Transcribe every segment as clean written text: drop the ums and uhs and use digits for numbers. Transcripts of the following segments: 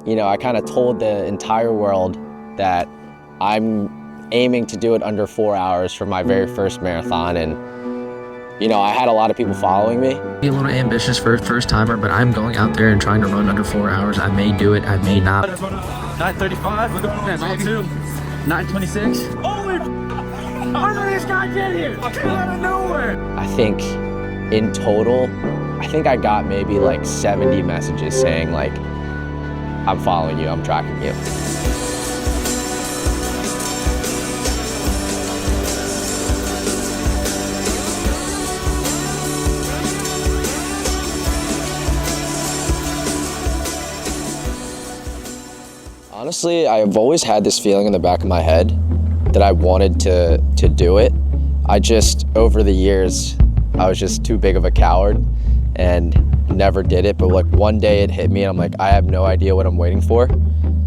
you know, I kind of told the entire world that I'm aiming to do it under 4 hours for my very first marathon. And, you know, I had a lot of people following me. Be a little ambitious for a first timer, but I'm going out there and trying to run under 4 hours. I may do it, I may not. 9:35, look at that, 9:26. Holy, how did this guy get here? I came out of nowhere. I think in total, I think I got maybe like 70 messages saying like, I'm following you, I'm tracking you. Honestly, I've always had this feeling in the back of my head that I wanted to do it. I just, over the years, I was just too big of a coward and never did it. But like one day it hit me and I'm like, I have no idea what I'm waiting for.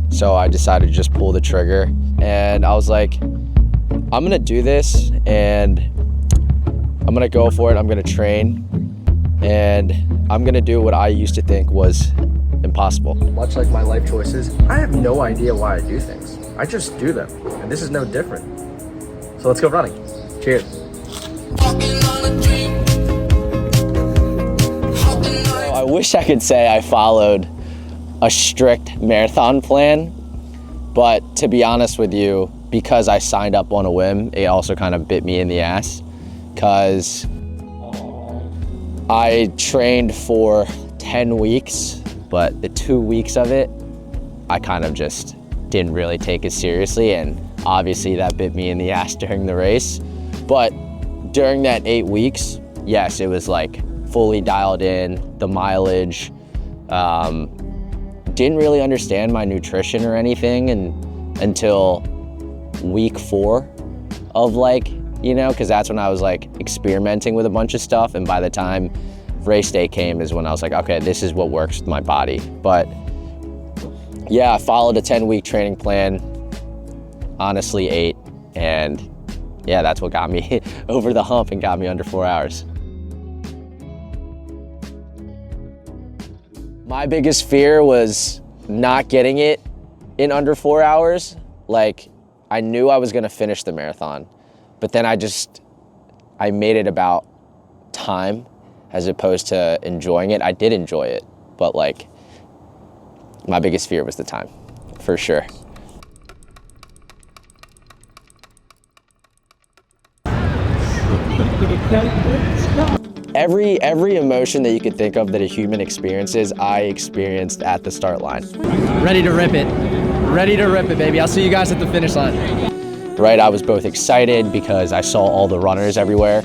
So I decided to just pull the trigger. And I was like, I'm gonna do this and I'm gonna go for it. I'm gonna train and I'm gonna do what I used to think was impossible. Much like my life choices, I have no idea why I do things. I just do them, and this is no different. So let's go running. Cheers. I wish I could say I followed a strict marathon plan, but to be honest with you, because I signed up on a whim, it also kind of bit me in the ass, because I trained for 10 weeks, but the 2 weeks of it, I kind of just didn't really take it seriously, and obviously that bit me in the ass during the race. But during that 8 weeks, yes, it was like fully dialed in, the mileage, didn't really understand my nutrition or anything until week 4 of like, you know, because that's when I was like experimenting with a bunch of stuff, and by the time race day came is when I was like, okay, this is what works with my body. But yeah, I followed a 10-week training plan, honestly 8, and yeah, that's what got me over the hump and got me under 4 hours. My biggest fear was not getting it in under 4 hours. Like, I knew I was gonna finish the marathon, but then I made it about time as opposed to enjoying it. I did enjoy it, but like, my biggest fear was the time, for sure. Every emotion that you could think of that a human experiences, I experienced at the start line. Ready to rip it. Ready to rip it, baby. I'll see you guys at the finish line. Right, I was both excited because I saw all the runners everywhere,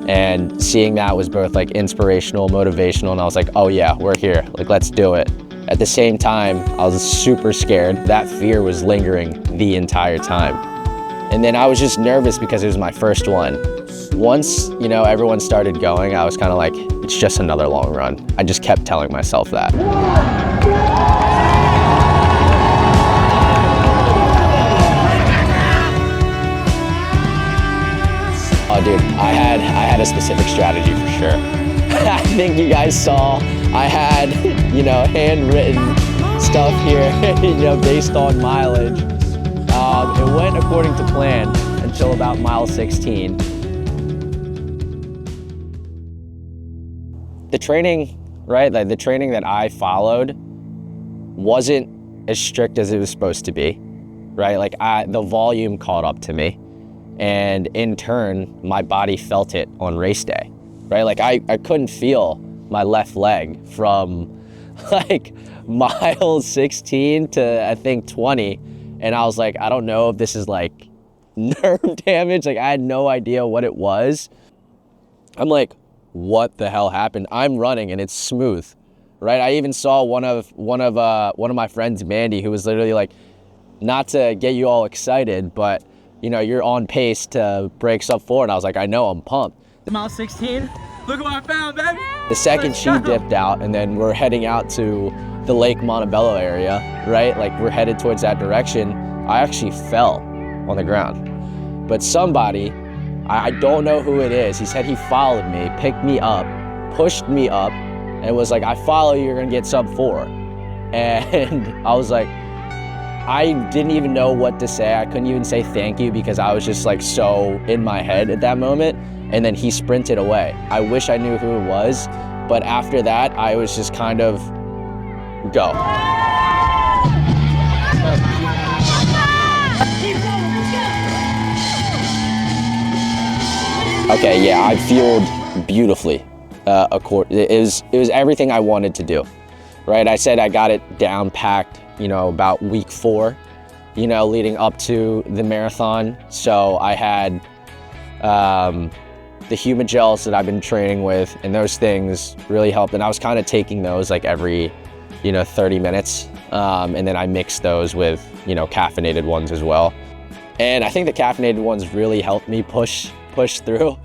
and seeing that was both like inspirational, motivational, and I was like, oh yeah, we're here, like let's do it. At the same time, I was super scared. That fear was lingering the entire time. And then I was just nervous because it was my first one. Once, you know, everyone started going, I was kind of like, it's just another long run. I just kept telling myself that. Oh dude, I had a specific strategy for sure. I think you guys saw, I had, you know, handwritten stuff here, you know, based on mileage. It went according to plan until about mile 16. The training, right, like the training that I followed wasn't as strict as it was supposed to be, right? Like the volume caught up to me. And in turn, my body felt it on race day, right? Like I couldn't feel my left leg from like mile 16 to I think 20. And I was like, I don't know if this is like nerve damage. Like I had no idea what it was. I'm like, what the hell happened? I'm running and it's smooth, right? I even saw one of my friends, Mandy, who was literally like, not to get you all excited, but you know, you're on pace to break sub 4, and I was like, I know, I'm pumped. Mile 16, look what I found, baby. The second she dipped out, and then we're heading out to the Lake Montebello area, right? Like we're headed towards that direction. I actually fell on the ground. But somebody, I don't know who it is, he said he followed me, picked me up, pushed me up, and was like, I follow you, you're gonna get sub 4. And I was like, I didn't even know what to say. I couldn't even say thank you because I was just like so in my head at that moment. And then he sprinted away. I wish I knew who it was, but after that, I was just kind of go. Okay, yeah, I fueled beautifully. It was everything I wanted to do, right? I said I got it down packed, you know, about week 4, you know, leading up to the marathon. So I had the human gels that I've been training with, and those things really helped. And I was kind of taking those like every, you know, 30 minutes. And then I mixed those with, you know, caffeinated ones as well. And I think the caffeinated ones really helped me push through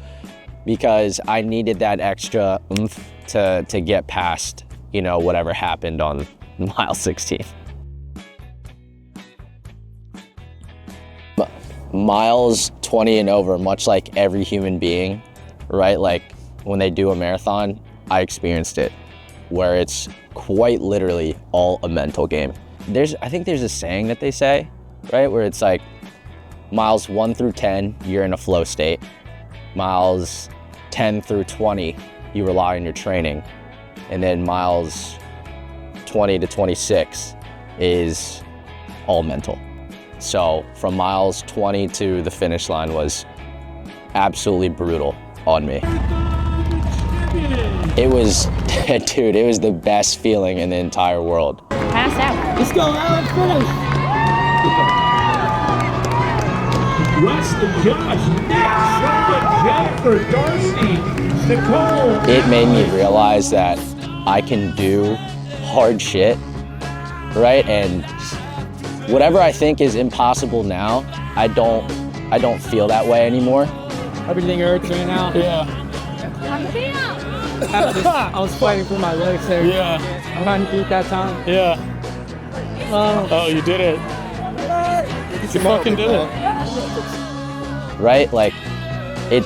because I needed that extra oomph to get past, you know, whatever happened on mile 16. Miles 20 and over, much like every human being, right? Like when they do a marathon, I experienced it where it's quite literally all a mental game. I think there's a saying that they say, right? Where it's like miles 1 through 10, you're in a flow state. Miles 10 through 20, you rely on your training. And then miles 20 to 26 is all mental. So from miles 20 to the finish line was absolutely brutal on me. It was, dude, it was the best feeling in the entire world. Pass out. Let's go, Alex, finish! Rusty, Josh, Nick, Jennifer, Darcy, Nicole. It made me realize that I can do hard shit, right? And whatever I think is impossible now, I don't feel that way anymore. Everything hurts right now. Yeah. I was fighting for my legs there. Yeah. I'm trying to beat that time. Yeah. Oh, you did it. You fucking did it. Right? Like, it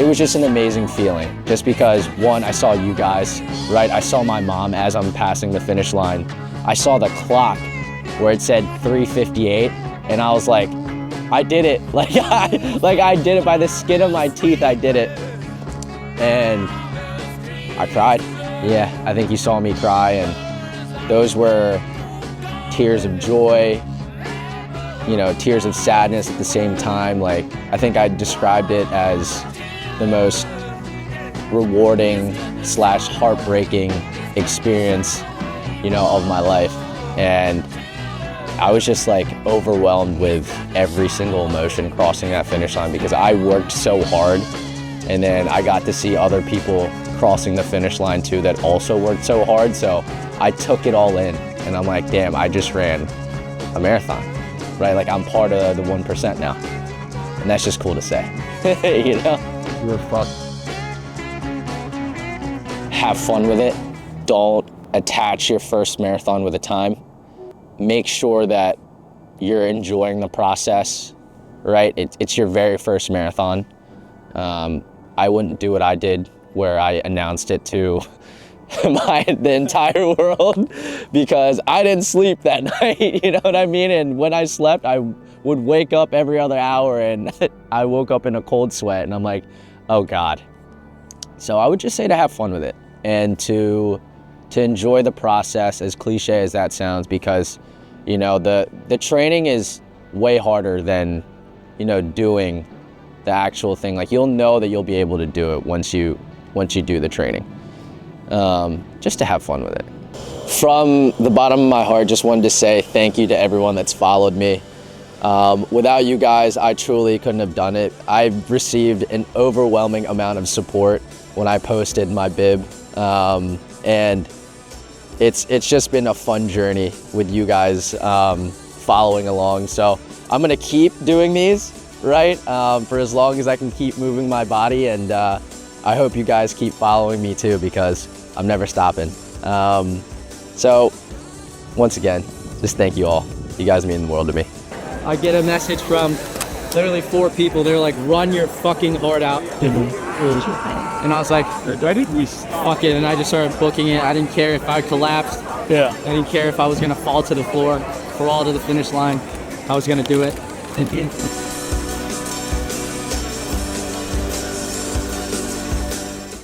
was just an amazing feeling. Just because, one, I saw you guys, right? I saw my mom as I'm passing the finish line. I saw the clock where it said 3:58, and I was like, I did it. Like I did it by the skin of my teeth. I did it. And I cried. Yeah, I think you saw me cry, and those were tears of joy, you know, tears of sadness at the same time. Like, I think I described it as the most rewarding / heartbreaking experience, you know, of my life. And I was just like overwhelmed with every single emotion crossing that finish line because I worked so hard. And then I got to see other people crossing the finish line too that also worked so hard. So I took it all in, and I'm like, damn, I just ran a marathon, right? Like, I'm part of the 1% now. And that's just cool to say, you know? You were fucked. Have fun with it. Don't attach your first marathon with a time. Make sure that you're enjoying the process, right? It's your very first marathon. I wouldn't do what I did where I announced it to the entire world because I didn't sleep that night, you know what I mean? And when I slept, I would wake up every other hour, and I woke up in a cold sweat, and I'm like, oh God. So I would just say to have fun with it and to enjoy the process, as cliche as that sounds, because, you know, the training is way harder than, you know, doing the actual thing. Like, you'll know that you'll be able to do it once you do the training. Just to have fun with it. From the bottom of my heart, just wanted to say thank you to everyone that's followed me. Without you guys, I truly couldn't have done it. I've received an overwhelming amount of support when I posted my bib. And it's just been a fun journey with you guys following along. So I'm gonna keep doing these, right? For as long as I can keep moving my body, and I hope you guys keep following me too, because I'm never stopping. So once again, just thank you all. You guys mean the world to me. I get a message from literally 4 people. They're like, run your fucking heart out. And I was like, fuck it. And I just started booking it. I didn't care if I collapsed. Yeah. I didn't care if I was gonna fall to the floor, crawl to the finish line. I was gonna do it.